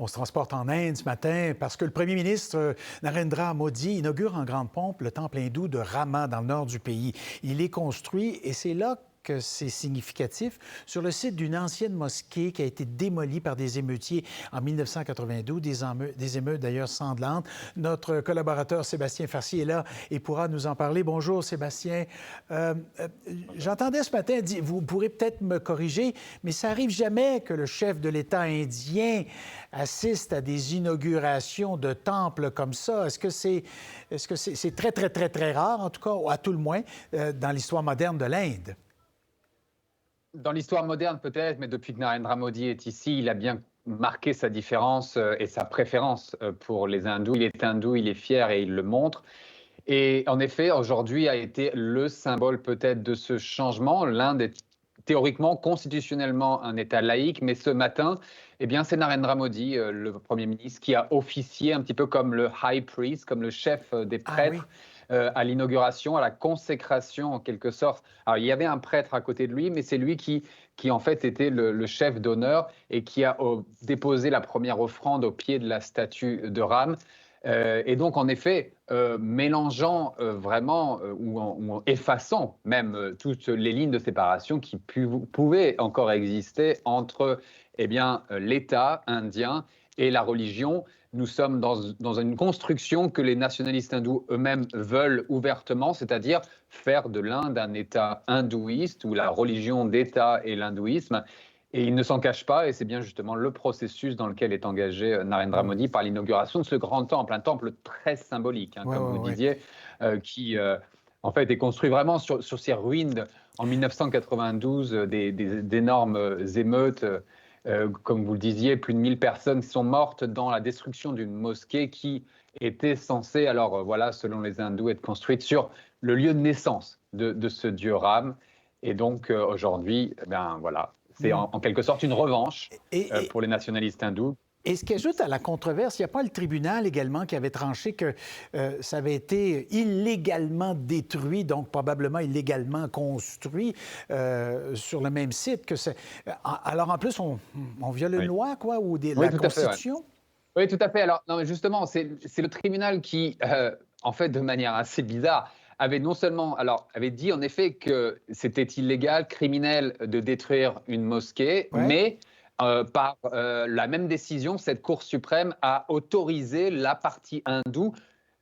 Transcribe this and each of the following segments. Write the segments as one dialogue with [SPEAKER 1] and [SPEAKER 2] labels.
[SPEAKER 1] On se transporte en Inde ce matin parce que le premier ministre Narendra Modi inaugure en grande pompe le temple hindou de Rama dans le nord du pays. Il est construit et c'est là que c'est significatif, sur le site d'une ancienne mosquée qui a été démolie par des émeutiers en 1992, des émeutes d'ailleurs sanglantes. Notre collaborateur Sébastien Farcy est là et pourra nous en parler. Bonjour Sébastien. J'entendais ce matin, vous pourrez peut-être me corriger, mais ça n'arrive jamais que le chef de l'État indien assiste à des inaugurations de temples comme ça. Est-ce que c'est très, très, très, très rare, en tout cas, à tout le moins, dans l'histoire moderne de l'Inde?
[SPEAKER 2] Dans l'histoire moderne peut-être, mais depuis que Narendra Modi est ici, il a bien marqué sa différence et sa préférence pour les hindous. Il est hindou, il est fier et il le montre. Et en effet, aujourd'hui a été le symbole peut-être de ce changement. L'Inde est théoriquement, constitutionnellement un État laïque, mais ce matin, eh bien, c'est Narendra Modi, le Premier ministre, qui a officié un petit peu comme le high priest, comme le chef des prêtres, à l'inauguration, à la consécration en quelque sorte. Alors, il y avait un prêtre à côté de lui, mais c'est lui qui en fait était le chef d'honneur et qui a déposé la première offrande au pied de la statue de Ram. Et donc, en effet, mélangeant vraiment ou en effaçant même toutes les lignes de séparation qui pouvaient encore exister entre l'État indien et la religion. Nous sommes dans une construction que les nationalistes hindous eux-mêmes veulent ouvertement, c'est-à-dire faire de l'Inde un État hindouiste où la religion d'État est l'hindouisme. Et il ne s'en cache pas, et c'est bien justement le processus dans lequel est engagé Narendra Modi par l'inauguration de ce grand temple, un temple très symbolique, comme vous disiez, qui en fait est construit vraiment sur ces ruines en 1992, d'énormes émeutes. Comme vous le disiez, plus de 1000 personnes sont mortes dans la destruction d'une mosquée qui était censée, alors voilà, selon les hindous, être construite sur le lieu de naissance de ce dieu Ram. Et donc aujourd'hui, voilà, c'est en quelque sorte une revanche pour les nationalistes hindous.
[SPEAKER 1] Et ce qui ajoute à la controverse, il n'y a pas le tribunal également qui avait tranché que ça avait été illégalement détruit, donc probablement illégalement construit sur le même site que c'est. Alors en plus, on viole une loi, quoi, ou la Constitution?
[SPEAKER 2] Oui, tout à fait. Alors, non, mais justement, c'est le tribunal qui, en fait, de manière assez bizarre, avait non seulement, avait dit en effet que c'était illégal, criminel de détruire une mosquée, mais par la même décision, cette Cour suprême a autorisé la partie hindoue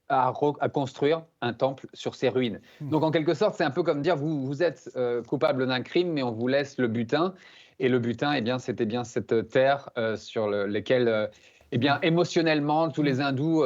[SPEAKER 2] à construire un temple sur ces ruines. Donc, en quelque sorte, c'est un peu comme dire, vous êtes coupable d'un crime, mais on vous laisse le butin. Et le butin, c'était bien cette terre sur laquelle, émotionnellement, tous les hindous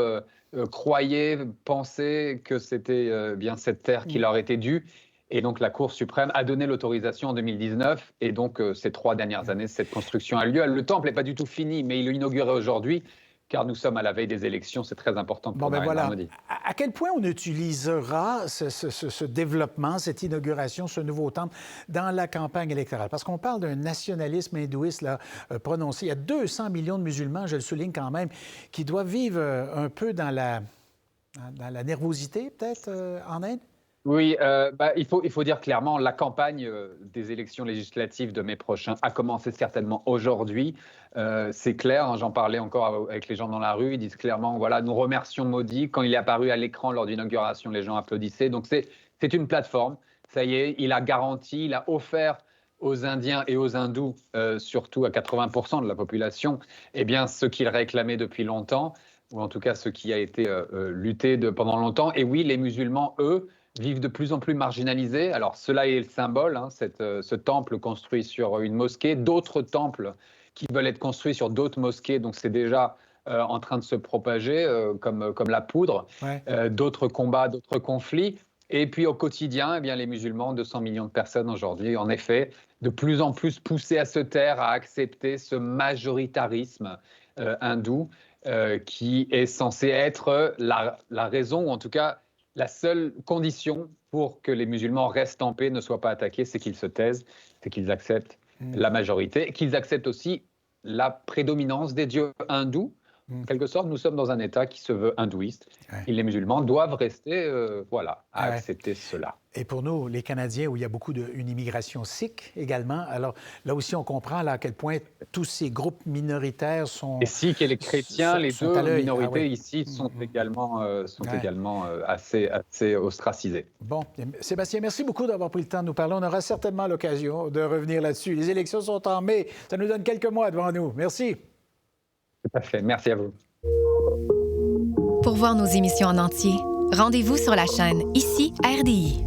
[SPEAKER 2] croyaient, pensaient que c'était bien cette terre qui leur était due. Et donc, la Cour suprême a donné l'autorisation en 2019. Et donc, ces 3 dernières années, cette construction a lieu. Le temple n'est pas du tout fini, mais il est inauguré aujourd'hui, car nous sommes à la veille des élections. C'est très important pour Narendra Modi.
[SPEAKER 1] À quel point on utilisera ce développement, cette inauguration, ce nouveau temple dans la campagne électorale? Parce qu'on parle d'un nationalisme hindouiste là, prononcé. Il y a 200 millions de musulmans, je le souligne quand même, qui doivent vivre un peu dans la nervosité, peut-être, en Inde?
[SPEAKER 2] Oui, il faut dire clairement, la campagne des élections législatives de mai prochain a commencé certainement aujourd'hui. C'est clair, hein, j'en parlais encore avec les gens dans la rue, ils disent clairement, voilà, nous remercions Modi. Quand il est apparu à l'écran lors de l'inauguration, les gens applaudissaient. Donc c'est une plateforme, ça y est, il a garanti, il a offert aux Indiens et aux Hindous, surtout à 80% de la population, ce qu'ils réclamaient depuis longtemps, ou en tout cas ce qui a été lutté pendant longtemps. Et oui, les musulmans, eux, vivent de plus en plus marginalisés. Alors cela est le symbole, hein, ce temple construit sur une mosquée, d'autres temples qui veulent être construits sur d'autres mosquées, donc c'est déjà en train de se propager comme la poudre, d'autres combats, d'autres conflits. Et puis au quotidien, les musulmans, 200 millions de personnes aujourd'hui, en effet, de plus en plus poussés à se taire, à accepter ce majoritarisme hindou qui est censé être la raison, ou en tout cas la seule condition pour que les musulmans restent en paix, ne soient pas attaqués, c'est qu'ils se taisent, c'est qu'ils acceptent la majorité, et qu'ils acceptent aussi la prédominance des dieux hindous En quelque sorte, nous sommes dans un État qui se veut hindouiste.
[SPEAKER 1] Ouais.
[SPEAKER 2] Et les musulmans doivent rester à
[SPEAKER 1] Ouais.
[SPEAKER 2] accepter cela.
[SPEAKER 1] Et pour nous, les Canadiens, où il y a beaucoup une immigration sikh également, alors là aussi, on comprend là, à quel point tous ces groupes minoritaires sont...
[SPEAKER 2] Les Sikhs et les chrétiens, les
[SPEAKER 1] sont
[SPEAKER 2] deux
[SPEAKER 1] à l'œil.
[SPEAKER 2] minorités
[SPEAKER 1] Ah oui.
[SPEAKER 2] ici sont également,
[SPEAKER 1] Ouais.
[SPEAKER 2] assez ostracisées.
[SPEAKER 1] Bon, Sébastien, merci beaucoup d'avoir pris le temps de nous parler. On aura certainement l'occasion de revenir là-dessus. Les élections sont en mai. Ça nous donne quelques mois devant nous. Merci.
[SPEAKER 2] Tout à fait. Merci à vous.
[SPEAKER 3] Pour voir nos émissions en entier, rendez-vous sur la chaîne Ici RDI.